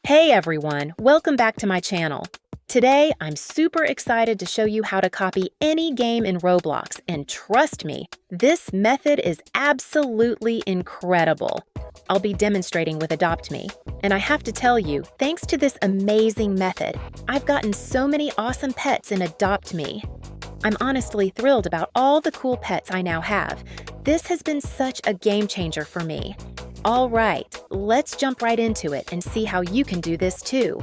Hey everyone, welcome back to my channel. Today, I'm super excited to show you how to copy any game in Roblox, and trust me, this method is absolutely incredible. I'll be demonstrating with Adopt Me, and I have to tell you, thanks to this amazing method, I've gotten so many awesome pets in Adopt Me. I'm honestly thrilled about all the cool pets I now have. This has been such a game changer for me. All right, let's jump right into it and see how you can do this too.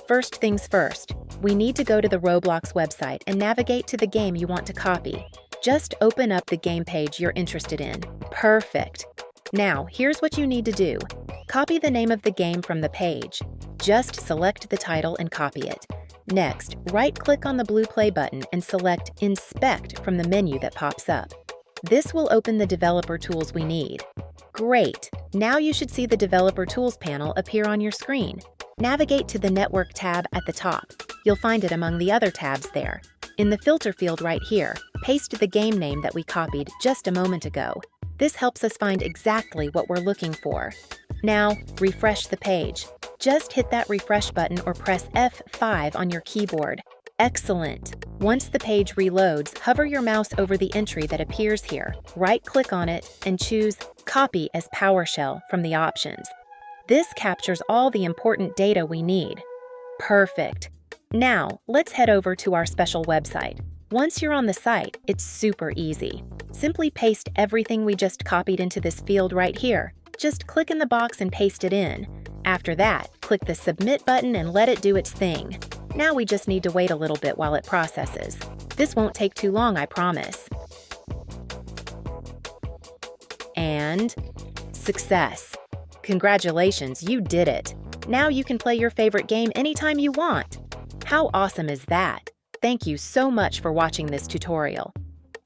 First things first, we need to go to the Roblox website and navigate to the game you want to copy. Just open up the game page you're interested in. Perfect. Now, here's what you need to do. Copy the name of the game from the page. Just select the title and copy it. Next, right-click on the blue play button and select Inspect from the menu that pops up. This will open the developer tools we need. Great! Now you should see the Developer Tools panel appear on your screen. Navigate to the Network tab at the top. You'll find it among the other tabs there. In the filter field right here, paste the game name that we copied just a moment ago. This helps us find exactly what we're looking for. Now, refresh the page. Just hit that refresh button or press F5 on your keyboard. Excellent! Once the page reloads, hover your mouse over the entry that appears here. Right-click on it and choose Copy as PowerShell from the options. This captures all the important data we need. Perfect! Now, let's head over to our special website. Once you're on the site, it's super easy. Simply paste everything we just copied into this field right here. Just click in the box and paste it in. After that, click the Submit button and let it do its thing. Now we just need to wait a little bit while it processes. This won't take too long, I promise. And success! Congratulations, you did it! Now you can play your favorite game anytime you want. How awesome is that? Thank you so much for watching this tutorial.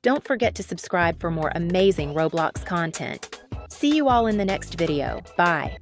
Don't forget to subscribe for more amazing Roblox content. See you all in the next video. Bye!